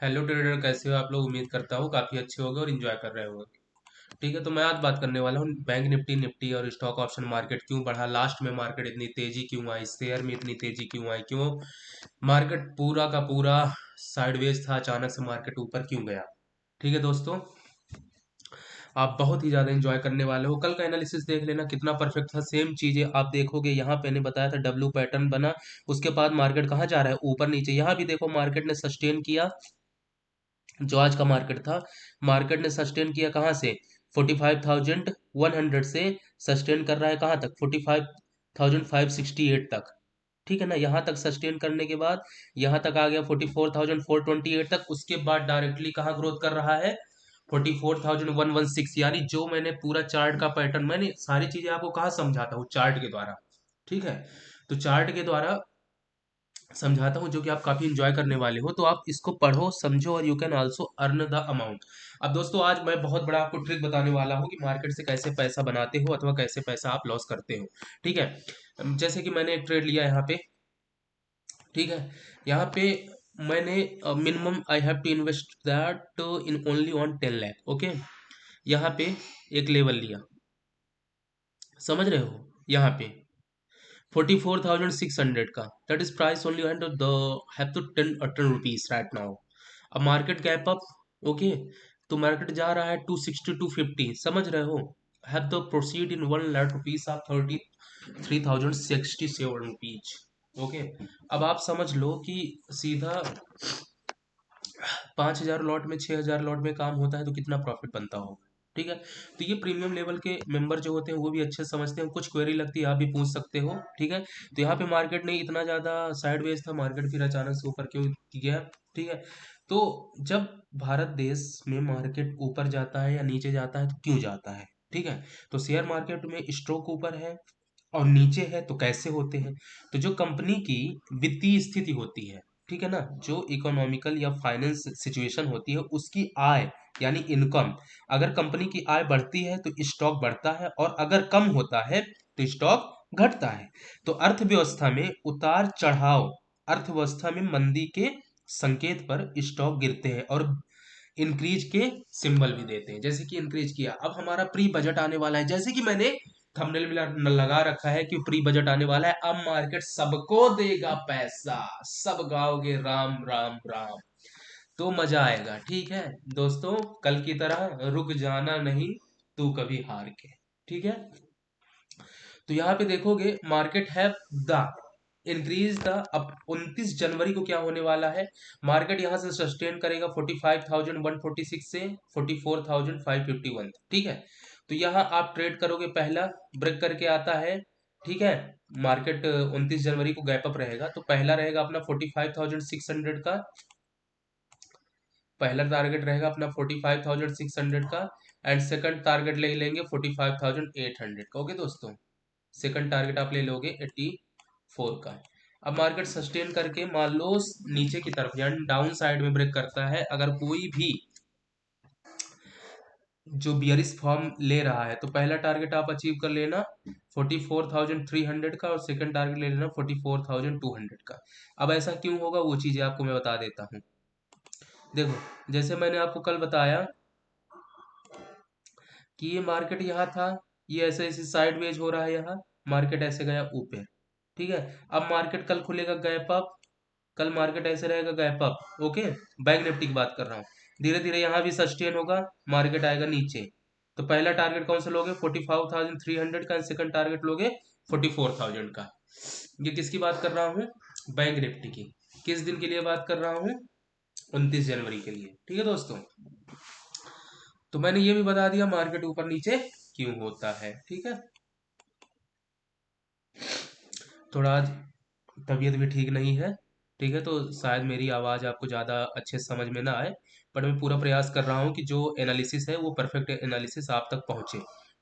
Hello trader, कैसे हो आप लोग। उम्मीद करता हूँ काफ़ी अच्छे होंगे और इन्जॉय कर रहे होंगे। ठीक है, तो मैं आज बात करने वाला हूँ बैंक निफ्टी निफ्टी और स्टॉक ऑप्शन मार्केट क्यों बढ़ा, लास्ट में मार्केट इतनी तेजी क्यों आई, शेयर में इतनी तेजी क्यों आई, क्यों मार्केट पूरा का पूरा साइडवेज था, अचानक से मार्केट ऊपर क्यों गया। ठीक है दोस्तों, आप बहुत ही ज़्यादा एंजॉय करने वाले हो। कल का एनालिसिस देख लेना कितना परफेक्ट था। सेम चीज़ें आप देखोगे, यहाँ पे मैंने बताया था डब्लू पैटर्न बना, उसके बाद मार्केट कहाँ जा रहा है, ऊपर नीचे। यहाँ भी देखो मार्केट ने सस्टेन किया, जो आज का मार्केट था, मार्केट ने सस्टेन किया कहाँ से, 45,100 से सस्टेन कर रहा है कहाँ तक, 45,568 तक। ठीक है ना, यहाँ तक सस्टेन करने के बाद यहाँ तक आ गया 44,428 तक। उसके बाद डायरेक्टली कहाँ ग्रोथ कर रहा है, 44,116। यानी जो मैंने पूरा चार्ट का पैटर्न, मैंने सारी चीजें आपको कहाँ समझाता हूँ, चार्ट के द्वारा। ठीक है, तो चार्ट के द्वारा समझाता हूँ, जो कि आप काफी इंजॉय करने वाले हो। तो आप इसको पढ़ो, समझो, और you can also earn the amount. अब दोस्तों, आज मैं बहुत बड़ा आपको ट्रिक बताने वाला हूँ कि मार्केट से कैसे पैसा बनाते हो अथवा कैसे पैसा आप लॉस करते हो। ठीक है, जैसे कि मैंने एक ट्रेड लिया यहाँ पे। ठीक है, यहाँ पे मैंने minimum I have to invest that in only on 10 lakh. Okay, यहाँ पे एक लेवल लिया, समझ रहे हो, यहाँ पे 44,600 का, that is price only and the have to 10 rupees right now. अब मार्केट गैप अप। ओके, तो मार्केट जा रहा है 260 250, समझ रहे हो। Have the proceed in 1 lakh rupees of 33,067 rupees. Okay, अब आप समझ लो कि सीधा 5,000 लॉट में, 6,000 लॉट में काम होता है तो कितना प्रॉफिट बनता होगा। ठीक है, तो ये प्रीमियम लेवल के मेंबर जो होते हैं वो भी अच्छे से समझते हैं। कुछ क्वेरी लगती है आप भी पूछ सकते हो। ठीक है, तो यहाँ पे मार्केट नहीं इतना ज़्यादा साइडवेज था, मार्केट फिर अचानक से ऊपर क्यों गया। ठीक है, तो जब भारत देश में मार्केट ऊपर जाता है या नीचे जाता है तो क्यों जाता है। ठीक है, तो शेयर मार्केट में स्ट्रोक ऊपर है और नीचे है तो कैसे होते हैं। तो जो कंपनी की वित्तीय स्थिति होती है, ठीक है ना, जो इकोनॉमिकल या फाइनेंस सिचुएशन होती है, उसकी आय यानी इनकम, अगर कंपनी की आय बढ़ती है तो स्टॉक बढ़ता है, और अगर कम होता है तो स्टॉक घटता है। तो अर्थव्यवस्था में उतार चढ़ाव, अर्थव्यवस्था में मंदी के संकेत पर स्टॉक गिरते हैं और इंक्रीज के सिंबल भी देते हैं। जैसे कि इंक्रीज किया, अब हमारा प्री बजट आने वाला है, जैसे कि मैंने थंबनेल में लगा रखा है कि प्री बजट आने वाला है, अब मार्केट सबको देगा पैसा, सब गाओगे राम राम राम, तो मजा आएगा। ठीक है दोस्तों, कल की तरह रुक जाना नहीं तू कभी हार के। ठीक है, तो यहाँ पे देखोगे मार्केट है द इंक्रीज द। अब 29 जनवरी को क्या होने वाला है, मार्केट यहाँ से सस्टेन करेगा 45,146 से 44,551। ठीक है, तो यहाँ आप ट्रेड करोगे, पहला ब्रेक करके आता है। ठीक है, मार्केट 29 जनवरी को गैप अप रहेगा, तो पहला रहेगा अपना 45,600 का, पहला टारगेट रहेगा अपना 45,600 का, एंड सेकंड टारगेट ले लेंगे 45,800 का। ओके दोस्तों, सेकंड टारगेट आप ले लोगे 84 का। अब मार्केट सस्टेन करके मान लो नीचे की तरफ यानी डाउन साइड में ब्रेक करता है, अगर कोई भी जो बियरिश फॉर्म ले रहा है तो पहला टारगेट आप अचीव कर लेना 44,300 का, और सेकंड टारगेट ले लेना 44,200 का। अब ऐसा क्यों होगा वो चीजें आपको मैं बता देता हूँ। देखो, जैसे मैंने आपको कल बताया कि ये मार्केट यहाँ था, ये ऐसे ऐसे साइडवेज हो रहा है, यहाँ मार्केट ऐसे गया ऊपर। ठीक है, अब मार्केट कल खुलेगा गैप अप, कल मार्केट ऐसे रहेगा gap up. Okay, bank Nifty की बात कर रहा हूँ। धीरे धीरे यहाँ भी सस्टेन होगा, मार्केट आएगा नीचे, तो पहला टारगेट कौन सा लोगे, 45,300 का, सेकंड टारगेट लोगे 44,000 का। ये किसकी बात कर रहा हूँ, बैंक निफ्टी की। किस दिन के लिए बात कर रहा हूँ, 29 जनवरी के लिए। ठीक है दोस्तों, तो मैंने ये भी बता दिया मार्केट ऊपर नीचे क्यों होता है। ठीक है, थोड़ा आज तबीयत भी ठीक नहीं है। ठीक है, तो शायद मेरी आवाज़ आपको ज़्यादा अच्छे से समझ में ना आए, बट मैं पूरा प्रयास कर रहा हूँ कि जो एनालिसिस है वो परफेक्ट एनालिसिस आप तक पहुँचे।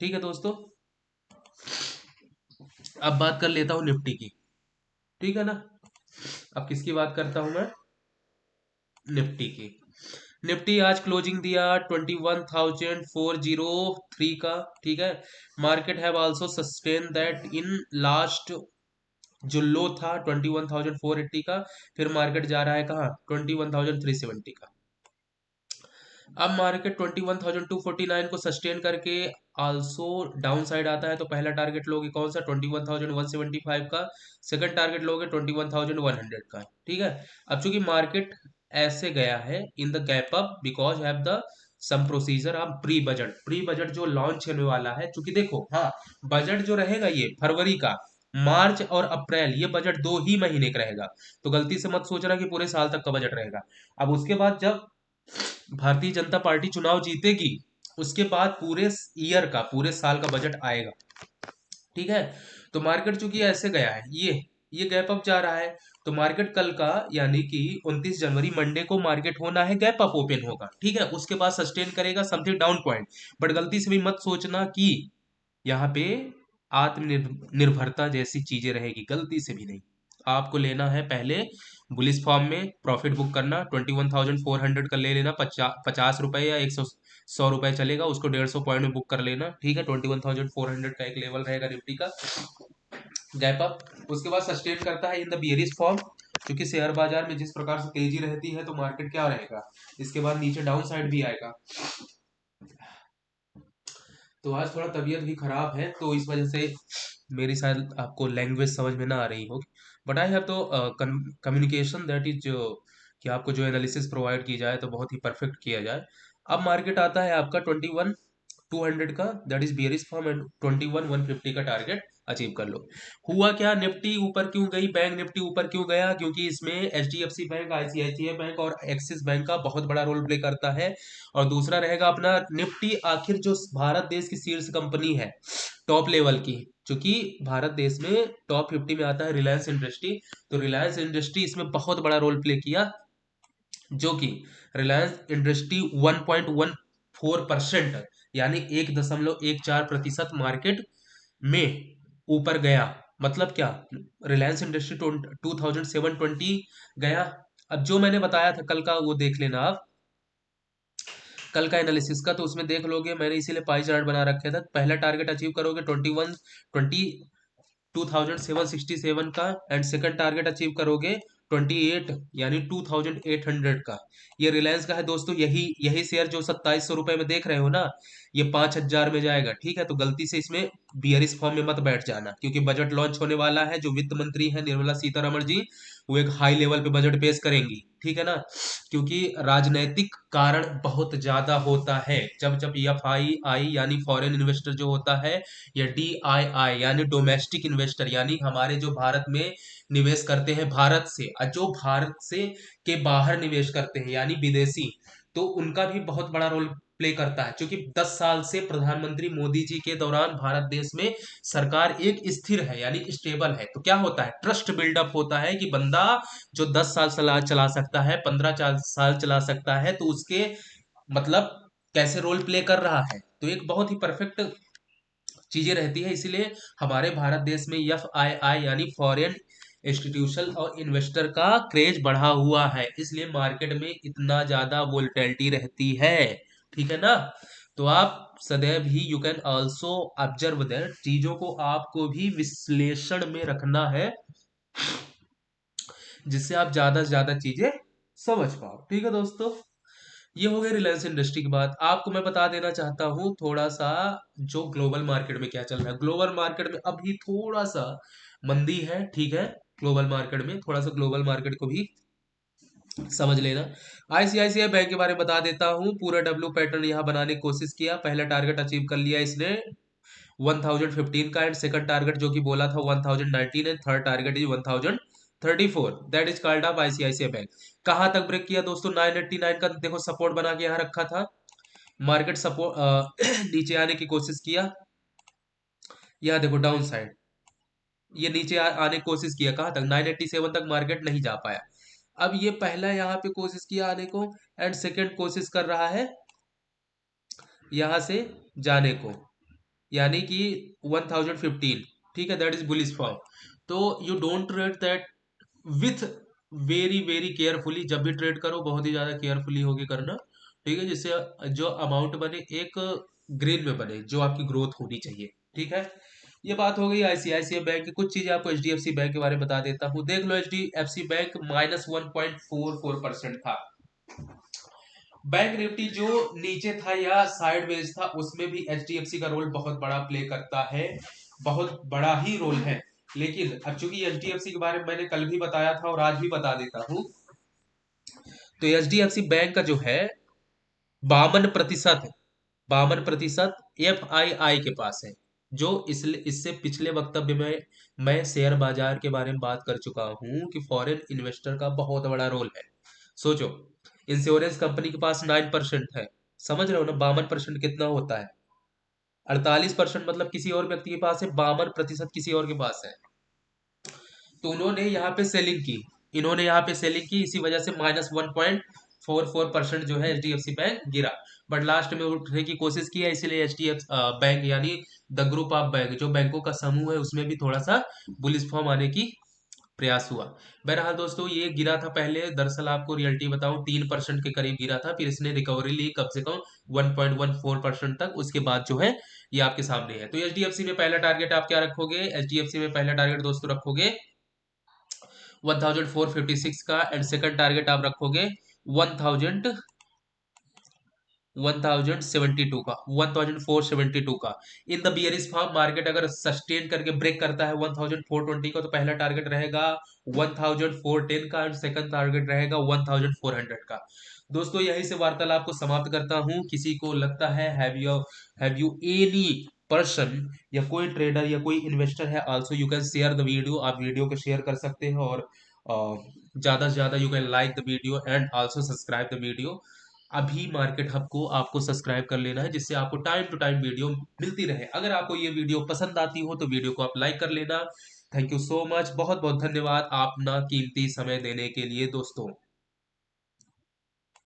ठीक है दोस्तों, अब बात कर लेता हूँ निफ्टी की। ठीक है ना, अब किसकी बात करता हूँ मैं, निफ्टी की। निफ्टी आज क्लोजिंग दिया 21,403 का। ठीक है, market have also sustain that in last, जो लो था 21,480 का, फिर मार्केट जा रहा है कहाँ, 21,370 का। अब मार्केट 21,249 को सस्टेन करके आल्सो डाउन साइड आता है, तो पहला टारगेट लोगे कौन सा, 21,175 का। सेकंड टारगेट लोगे 21,100 का। ठीक है। अब चूंकि मार्केट ऐसे गया है in the gap up because have the sum procedure of pre budget जो लॉन्च होने वाला है, चूंकि देखो हाँ, बजट जो रहेगा ये फरवरी का, मार्च और अप्रैल ये बजट 2 ही महीने का रहेगा। तो गलती से मत सोचना कि पूरे साल तक का बजट रहेगा। अब उसके बाद जब भारतीय जनता पार्टी चुनाव जीतेगी, उसके बाद पूरे ईयर का, पूरे साल का बजट आएगा। ठीक है। तो मार्केट चूंकि ऐसे गया है, ये गैप अप जा रहा है, तो मार्केट कल का यानी कि 29 जनवरी मंडे को मार्केट होना है गैप अप ओपन होगा। ठीक है। उसके बाद सस्टेन करेगा समथिंग डाउन पॉइंट। बट गलती से भी मत सोचना कि यहाँ पे आत्मनिर्भरता जैसी चीजें रहेगी, गलती से भी नहीं। आपको लेना है पहले बुलिस फॉर्म में प्रॉफिट बुक करना, 21,400 का ले लेना, 50 रुपए या 100 100 रुपए चलेगा, उसको 150 पॉइंट में बुक कर लेना। ठीक है। 21,400 का एक लेवल रहेगा निफ्टी का गैप अप। उसके बाद सस्टेन करता है इन द बियरिश फॉर्म, क्योंकि शेयर बाजार में जिस प्रकार से तेजी रहती है तो मार्केट क्या रहेगा, इसके बाद नीचे डाउन साइड भी आएगा। तो आज थोड़ा तबीयत भी खराब है, तो इस वजह से मेरी शायद आपको लैंग्वेज समझ में ना आ रही होगी। बट आई हैव तो कम्युनिकेशन दैट इज कि आपको जो एनालिसिस प्रोवाइड की जाए तो बहुत ही परफेक्ट किया जाए। अब मार्केट आता है आपका 21,200 का, that is bearish form, and 21,150 का टारगेट अचीव कर लो। हुआ क्या, निफ्टी ऊपर क्यों गई, बैंक निफ्टी ऊपर क्यों गया, क्योंकि इसमें एचडीएफसी बैंक, आईसीआईसीआई बैंक और एक्सिस बैंक का बहुत बड़ा रोल प्ले करता है। और दूसरा रहेगा अपना निफ्टी, आखिर जो भारत देश की शीर्ष कंपनी है टॉप लेवल की, क्योंकि भारत देश में टॉप 50 में आता है रिलायंस इंडस्ट्री, तो रिलायंस इंडस्ट्री इसमें बहुत बड़ा रोल प्ले किया, जो कि रिलायंस इंडस्ट्री 1.14% यानी 1.14% मार्केट में ऊपर गया। मतलब क्या, रिलायंस इंडस्ट्री 2720 गया। अब जो मैंने बताया था कल का वो देख लेना आप, कल का एनालिसिस का, तो उसमें देख लोगे मैंने इसीलिए पाई चार्ट बना रखे था। पहला टारगेट अचीव करोगे 2767 का, एंड सेकंड टारगेट अचीव करोगे 28 यानी 2800 का। ये रिलायंस का है दोस्तों, यही यही शेयर जो 2700 रुपए में देख रहे हो ना, ये 5000 में जाएगा। ठीक है। तो गलती से इसमें बियरिश फॉर्म में मत बैठ जाना, क्योंकि बजट लॉन्च होने वाला है। जो वित्त मंत्री है निर्मला सीतारमण जी, वो एक हाई लेवल पे बजट पेश करेंगी। ठीक है ना। क्योंकि राजनैतिक कारण बहुत ज्यादा होता है, जब जब एफ आई आई यानी फॉरेन इन्वेस्टर जो होता है, या डी आई आई यानी डोमेस्टिक इन्वेस्टर, यानी हमारे जो भारत में निवेश करते हैं भारत से, और जो भारत से के बाहर निवेश करते हैं यानी विदेशी, तो उनका भी बहुत बड़ा रोल प्ले करता है। क्योंकि 10 साल से प्रधानमंत्री मोदी जी के दौरान भारत देश में सरकार एक स्थिर है यानी स्टेबल है, तो क्या होता है, ट्रस्ट बिल्डअप होता है कि बंदा जो 10 साल चला सकता है, 15 साल चला सकता है, तो उसके मतलब कैसे रोल प्ले कर रहा है, तो एक बहुत ही परफेक्ट चीजें रहती है। इसीलिए हमारे भारत देश में एफ आई आई यानी फॉरेन इंस्टीट्यूशन और इन्वेस्टर का क्रेज बढ़ा हुआ है, इसलिए मार्केट में इतना ज्यादा वोलेटिलिटी रहती है। ठीक है ना। तो आप सदैव ही you can also observe that, चीजों को आपको भी विश्लेषण में रखना है, जिससे आप ज्यादा से ज्यादा चीजें समझ पाओ। ठीक है दोस्तों, ये हो गई रिलायंस इंडस्ट्री की बात। आपको मैं बता देना चाहता हूँ थोड़ा सा, जो ग्लोबल मार्केट में क्या चल रहा है। ग्लोबल मार्केट में अभी थोड़ा सा मंदी है। ठीक है। ग्लोबल मार्केट में थोड़ा सा, ग्लोबल मार्केट को भी समझ लेना। आईसीआईसीआई बैंक के बारे में बता देता हूँ, पूरा डब्ल्यू पैटर्न यहाँ बनाने की कोशिश किया, पहला टारगेट अचीव कर लिया इसने 1015 का, एंड सेकंड टारगेट जो कि बोला था 1019, and third target is 1034, that is called off ICICI bank. कहाँ तक ब्रेक किया दोस्तों, 989 का देखो सपोर्ट बना के यहाँ रखा था। मार्केट सपोर्ट नीचे आने की कोशिश किया, यहाँ देखो डाउन साइड, ये नीचे आने की कोशिश किया, कहाँ तक, 987 तक मार्केट नहीं जा पाया। अब ये पहला यहाँ पे कोशिश किया आने को, एंड सेकंड कोशिश कर रहा है यहाँ से जाने को, यानी कि 1015। ठीक है। That is bullish form. तो you don't trade that with very very carefully, जब भी ट्रेड करो बहुत ही ज्यादा केयरफुली होके करना। ठीक है। जिससे जो अमाउंट बने एक ग्रीन में बने, जो आपकी ग्रोथ होनी चाहिए। ठीक है। ये बात हो गई आईसीआईसीआई बैंक की। कुछ चीजें आपको एचडीएफसी बैंक के बारे में बता देता हूँ, देख लो। एचडीएफसी बैंक -1.44% था, बैंक निफ्टी जो नीचे था या साइडवेज था उसमें भी एचडीएफसी का रोल बहुत बड़ा प्ले करता है, बहुत बड़ा ही रोल है। लेकिन अब चूंकि एचडीएफसी के बारे में मैंने कल भी बताया था और आज भी बता देता हूँ, तो एचडीएफसी बैंक का जो है 52%, 52% एफआईआई के पास है। जो इससे पिछले वक्तव्य में मैं शेयर बाजार के बारे में बात कर चुका हूं कि फॉरेन इन्वेस्टर का बहुत बड़ा रोल है। सोचो, इंश्योरेंस कंपनी के पास 9% है, समझ रहे हो ना, 52% कितना होता है? 48% मतलब किसी और व्यक्ति के पास है, 52% किसी और के पास है। तो उन्होंने यहाँ पे सेलिंग की, इन्होंने यहाँ पे सेलिंग की, इसी वजह से -1.44% जो है एचडीएफसी बैंक गिरा। बट लास्ट में उठने की कोशिश की है, इसीलिए एचडीएफ बैंक यानी द ग्रुप ऑफ बैंक जो बैंकों का समूह है उसमें भी थोड़ा सा बुलिश फॉर्म आने की प्रयास हुआ। बहरहाल दोस्तों, ये गिरा था पहले, दरअसल आपको रियलिटी बताऊं 3% के करीब गिरा था, फिर इसने रिकवरी ली कम से कम 1.14% तक, उसके बाद जो है ये आपके सामने है। तो एचडीएफसी में पहला टारगेट आप क्या रखोगे? एचडीएफसी में पहला टारगेट दोस्तों रखोगे 1456 का, एंड सेकंड टारगेट आप रखोगे 1000 1072 का, 1472 का। In the bearish form market अगर सस्टेन करके ब्रेक करता है 1420 का, तो पहला टारगेट रहेगा 1410 का एंड सेकंड टारगेट रहेगा 1400 का। दोस्तों यही से वार्तालाप को समाप्त करता हूं। किसी को लगता है हैव यू एनी पर्सन या कोई ट्रेडर या कोई इन्वेस्टर है, also you can share the video, आप वीडियो को शेयर कर सकते हैं, और ज्यादा से ज्यादा you can like the video and also subscribe the video. अभी मार्केट हब को आपको सब्सक्राइब कर लेना है, जिससे आपको टाइम टू टाइम वीडियो मिलती रहे। अगर आपको ये वीडियो पसंद आती हो तो वीडियो को आप लाइक कर लेना। थैंक यू सो मच, बहुत बहुत धन्यवाद अपना कीमती समय देने के लिए दोस्तों।